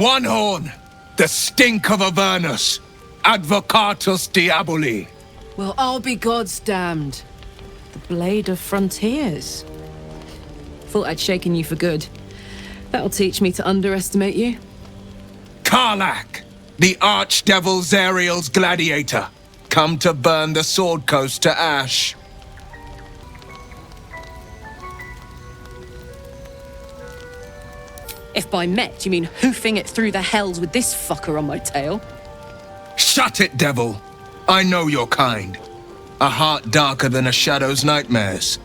One horn, the stink of Avernus, advocatus diaboli. Well, I'll be God's damned. The blade of frontiers. Thought I'd shaken you for good. That'll teach me to underestimate you. Karlach, the archdevil Zariel's gladiator, come to burn the Sword Coast to ash. If by met you mean hoofing it through the hells with this fucker on my tail. Shut it, devil. I know your kind. A heart darker than a shadow's nightmares.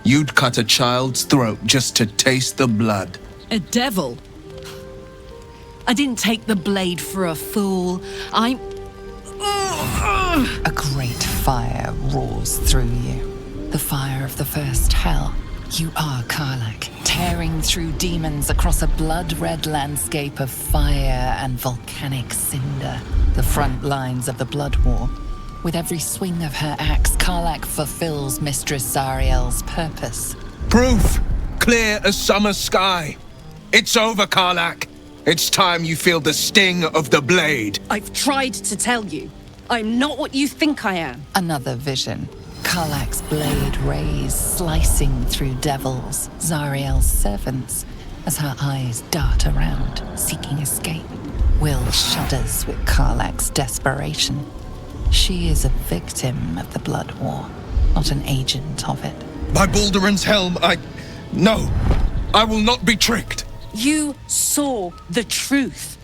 You'd cut a child's throat just to taste the blood. A devil? I didn't take the blade for a fool. I'm... A great fire roars through you. The fire of the first hell. You are Karlach, tearing through demons across a blood-red landscape of fire and volcanic cinder. The front lines of the Blood War. With every swing of her axe, Karlach fulfills Mistress Zariel's purpose. Proof! Clear as summer sky. It's over, Karlach. It's time you feel the sting of the blade. I've tried to tell you. I'm not what you think I am. Another vision. Karlach's blade rays slicing through devils, Zariel's servants, as her eyes dart around, seeking escape. Will shudders with Karlach's desperation. She is a victim of the Blood War, not an agent of it. By Balduran's helm, No, I will not be tricked. You saw the truth.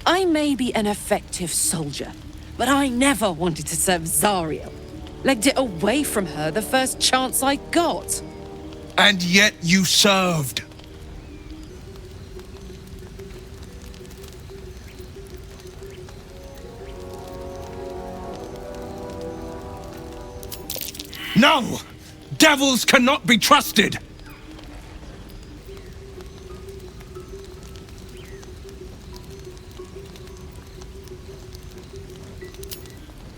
I may be an effective soldier, but I never wanted to serve Zariel. Legged it away from her the first chance I got. And yet you served. No! Devils cannot be trusted!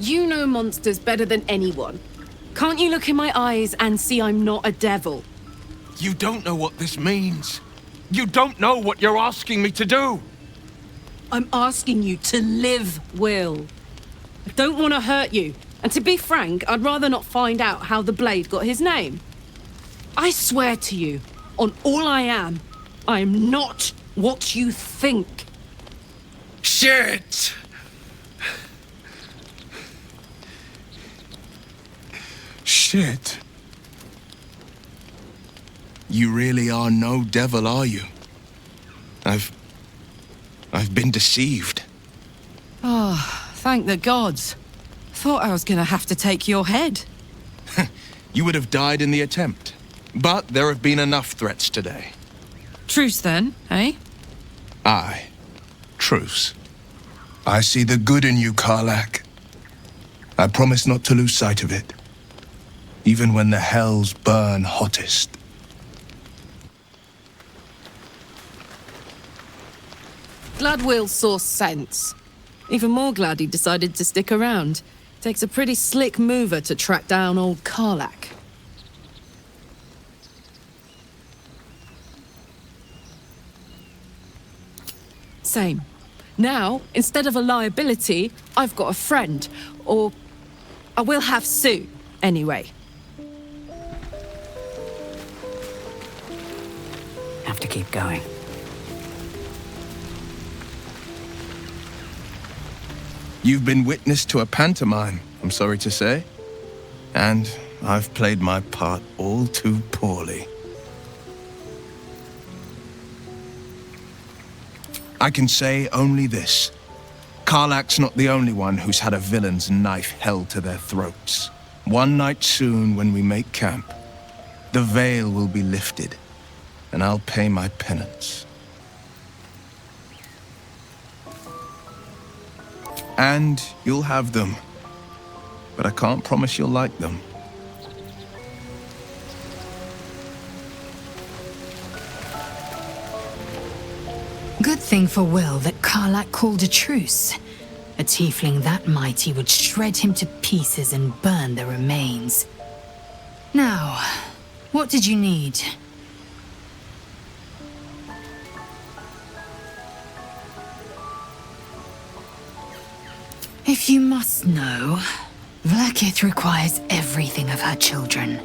You know monsters better than anyone. Can't you look in my eyes and see I'm not a devil? You don't know what this means. You don't know what you're asking me to do. I'm asking you to live, Will. I don't want to hurt you. And to be frank, I'd rather not find out how the blade got his name. I swear to you, on all I am not what you think. Shit! Shit. You really are no devil, are you? I've been deceived. Oh, thank the gods. Thought I was gonna have to take your head. You would have died in the attempt. But there have been enough threats today. Truce then, eh? Aye. Truce. I see the good in you, Karlach. I promise not to lose sight of it. Even when the hells burn hottest. Glad Will saw sense. Even more glad he decided to stick around. Takes a pretty slick mover to track down old Karlach. Same. Now, instead of a liability, I've got a friend. Or I will have soon, anyway. Have to keep going. You've been witness to a pantomime, I'm sorry to say. And I've played my part all too poorly. I can say only this. Karlach's not the only one who's had a villain's knife held to their throats. One night soon, when we make camp, the veil will be lifted, and I'll pay my penance. And you'll have them, but I can't promise you'll like them. Good thing for Will that Karlach called a truce. A tiefling that mighty would shred him to pieces and burn the remains. Now, what did you need? If you must know, Vlaakith requires everything of her children.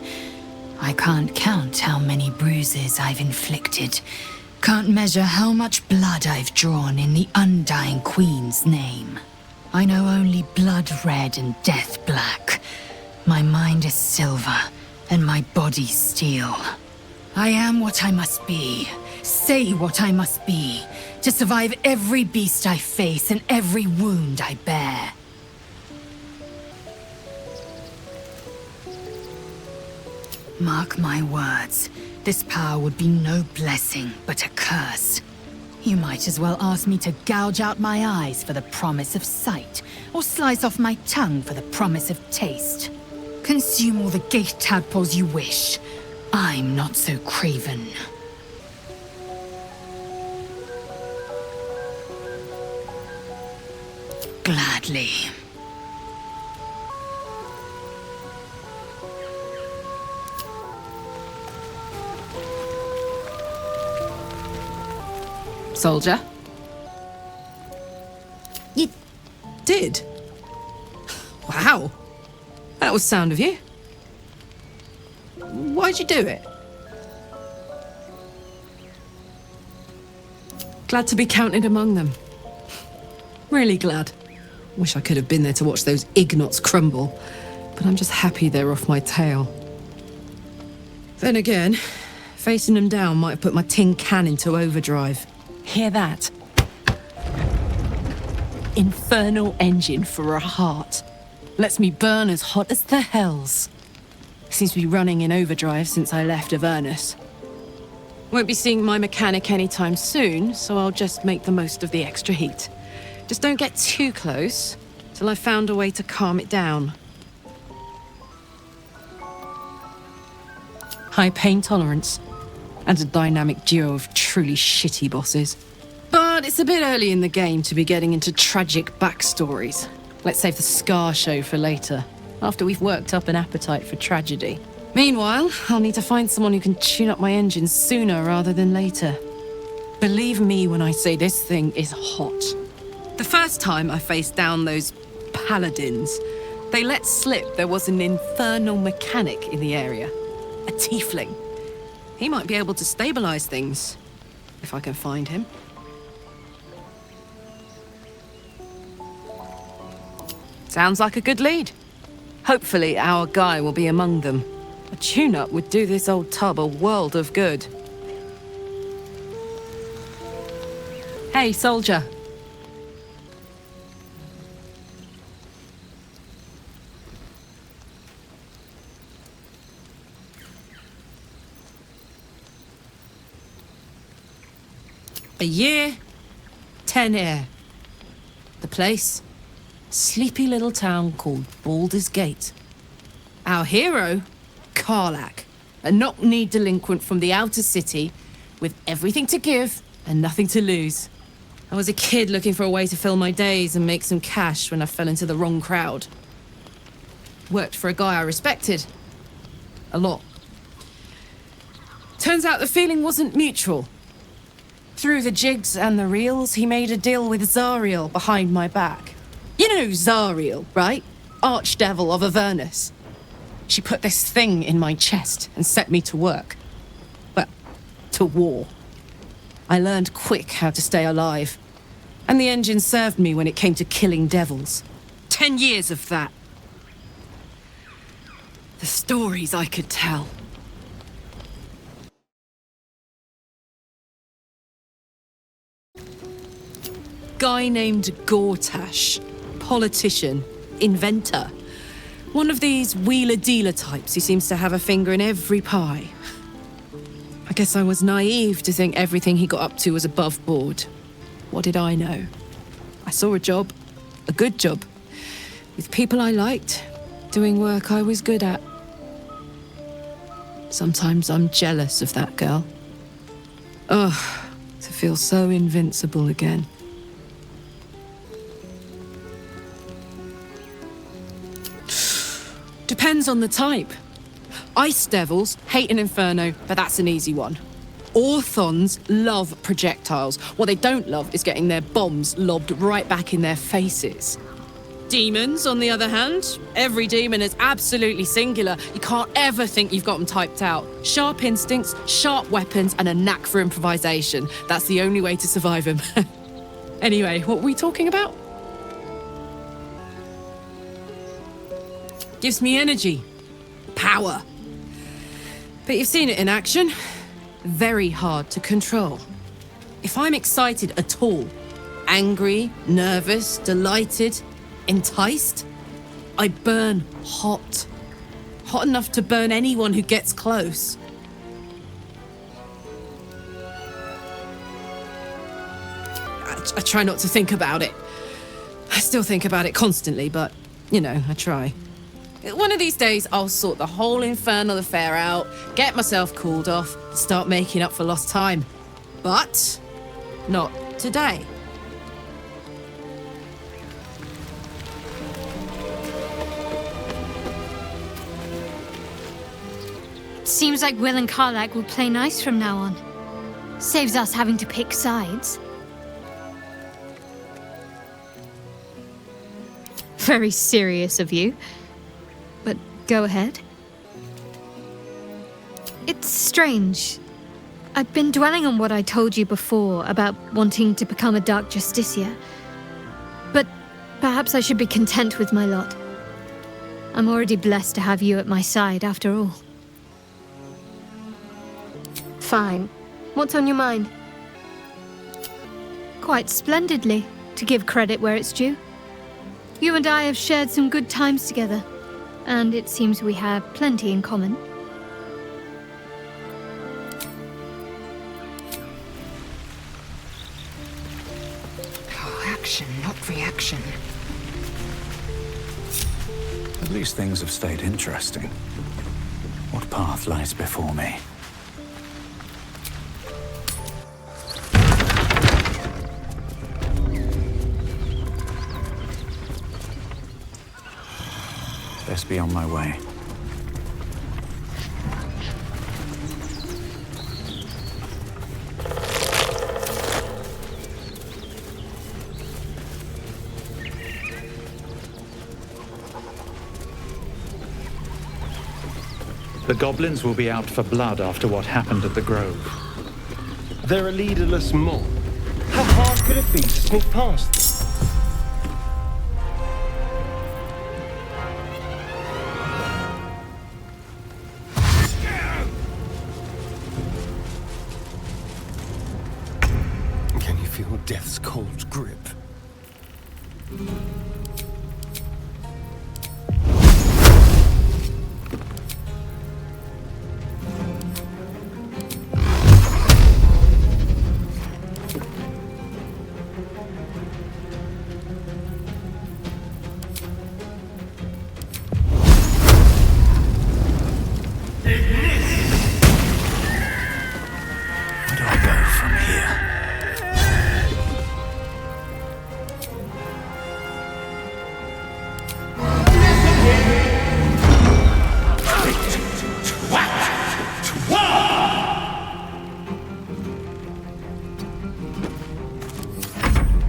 I can't count how many bruises I've inflicted. Can't measure how much blood I've drawn in the undying Queen's name. I know only blood red and death black. My mind is silver, and my body steel. I am what I must be, say what I must be, to survive every beast I face and every wound I bear. Mark my words, this power would be no blessing, but a curse. You might as well ask me to gouge out my eyes for the promise of sight, or slice off my tongue for the promise of taste. Consume all the gate tadpoles you wish. I'm not so craven. Gladly. Soldier? You did? Wow. That was sound of you. Why'd you do it? Glad to be counted among them. Really glad. Wish I could have been there to watch those Ignots crumble, but I'm just happy they're off my tail. Then again, facing them down might have put my tin can into overdrive. Hear that? Infernal engine for a heart. Lets me burn as hot as the hells. Seems to be running in overdrive since I left Avernus. Won't be seeing my mechanic anytime soon, so I'll just make the most of the extra heat. Just don't get too close till I've found a way to calm it down. High pain tolerance and a dynamic duo of truly shitty bosses. But it's a bit early in the game to be getting into tragic backstories. Let's save the Scar show for later, after we've worked up an appetite for tragedy. Meanwhile, I'll need to find someone who can tune up my engines sooner rather than later. Believe me when I say this thing is hot. The first time I faced down those paladins, they let slip there was an infernal mechanic in the area. A tiefling. He might be able to stabilize things, if I can find him. Sounds like a good lead. Hopefully our guy will be among them. A tune-up would do this old tub a world of good. Hey, soldier. A year, 10 air. The place? Sleepy little town called Baldurs Gate. Our hero, Karlach, a knock-knee delinquent from the outer city with everything to give and nothing to lose. I was a kid looking for a way to fill my days and make some cash when I fell into the wrong crowd. Worked for a guy I respected. A lot. Turns out the feeling wasn't mutual. Through the jigs and the reels, he made a deal with Zariel behind my back. You know Zariel, right? Archdevil of Avernus. She put this thing in my chest and set me to work. Well, to war. I learned quick how to stay alive. And the engine served me when it came to killing devils. 10 years of that. The stories I could tell. Guy named Gortash. Politician. Inventor. One of these wheeler-dealer types who seems to have a finger in every pie. I guess I was naive to think everything he got up to was above board. What did I know? I saw a job. A good job. With people I liked. Doing work I was good at. Sometimes I'm jealous of that girl. Ugh, to feel so invincible again. Depends on the type. Ice devils hate an inferno, but that's an easy one. Orthons love projectiles. What they don't love is getting their bombs lobbed right back in their faces. Demons, on the other hand, every demon is absolutely singular. You can't ever think you've got them typed out. Sharp instincts, sharp weapons, and a knack for improvisation. That's the only way to survive them. Anyway, what were we talking about? Gives me energy. Power. But you've seen it in action. Very hard to control. If I'm excited at all, angry, nervous, delighted, enticed, I burn hot. Hot enough to burn anyone who gets close. I try not to think about it. I still think about it constantly, but, you know, I try. One of these days, I'll sort the whole infernal affair out, get myself cooled off, start making up for lost time. But not today. Seems like Will and Karlach will play nice from now on. Saves us having to pick sides. Very serious of you. But go ahead. It's strange. I've been dwelling on what I told you before about wanting to become a Dark Justiciar. But perhaps I should be content with my lot. I'm already blessed to have you at my side, after all. Fine. What's on your mind? Quite splendidly, to give credit where it's due. You and I have shared some good times together, and it seems we have plenty in common. Oh, action, not reaction. At least things have stayed interesting. What path lies before me? Best be on my way. The goblins will be out for blood after what happened at the Grove. They're a leaderless mob. How hard could it be to sneak past them? Can you feel death's cold grip?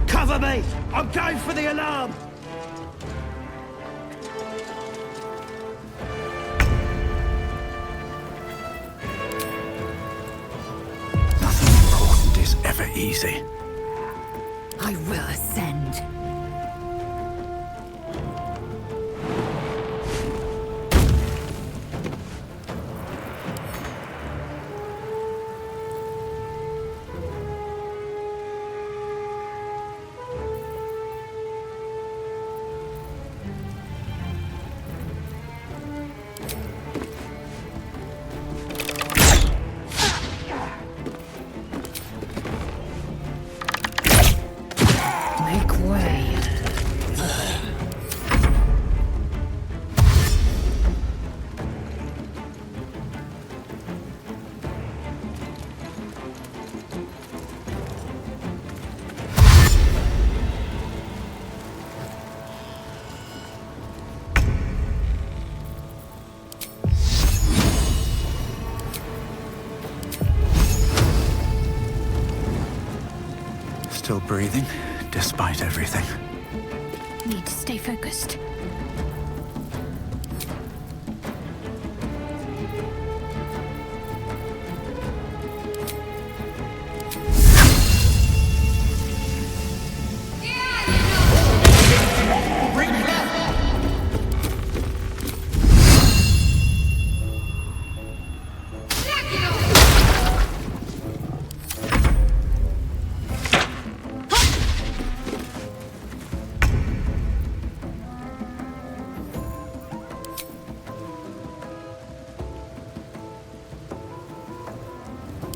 Cover me! I'm going for the alarm! Nothing important is ever easy. I will ascend. Make way. Still breathing, despite everything. Need to stay focused.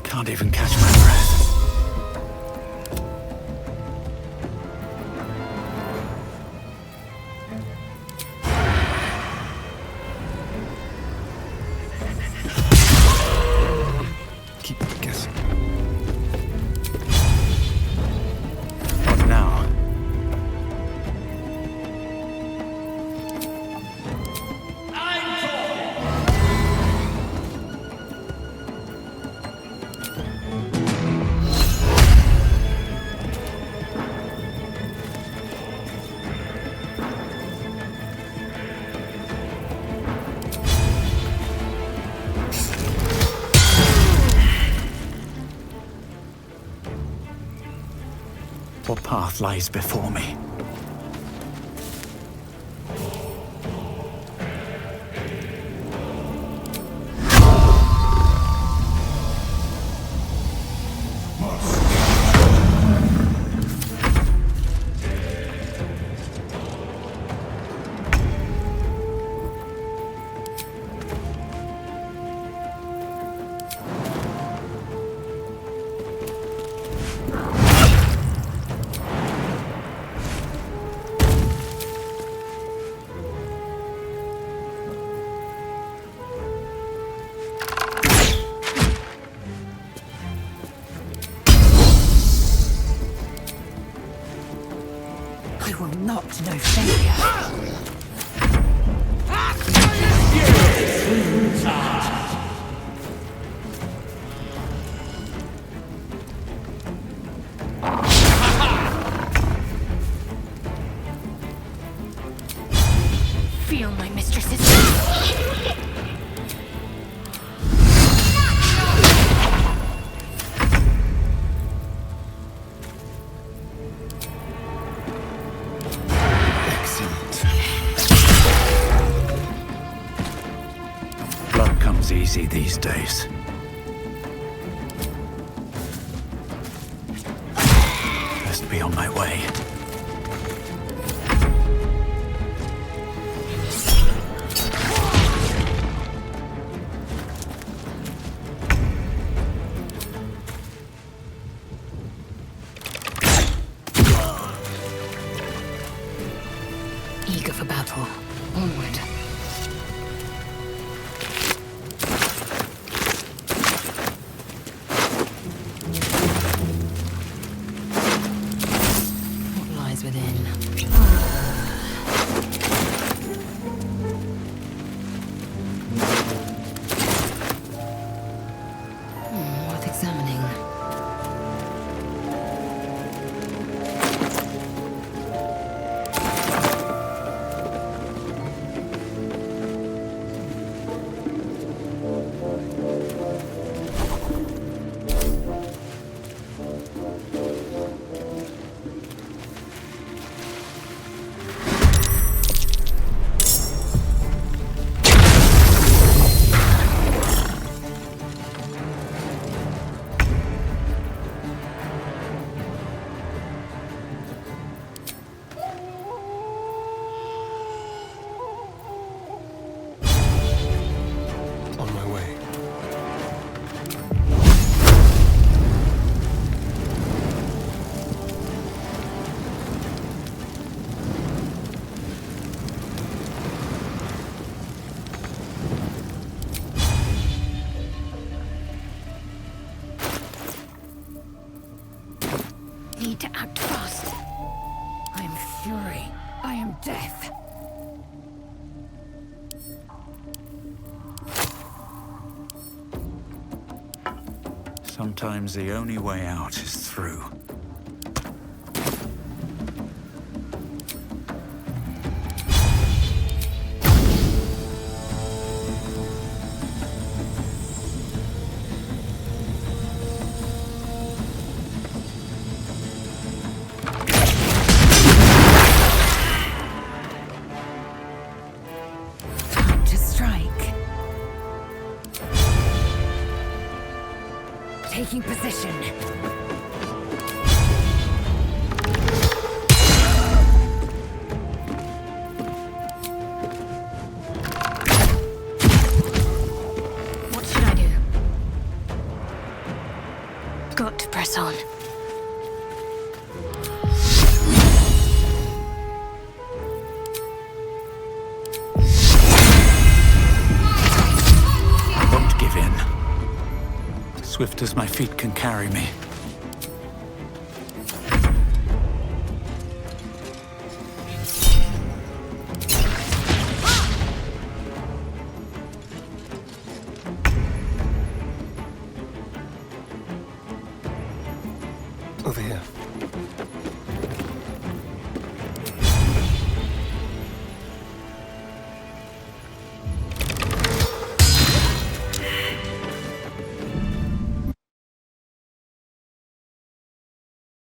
Can't even catch my breath. Keep guessing. What now? What path lies before me? I will not know failure. Feel my mistress's... Blood comes easy these days. Best be on my way. Eager for battle. Onward. What lies within? Worth examining. On my way. Need to act fast. I am fury. I am death. Sometimes the only way out is through. Taking position. What should I do? Got to press on. Won't give in. Swift as my feet can carry me. Over here.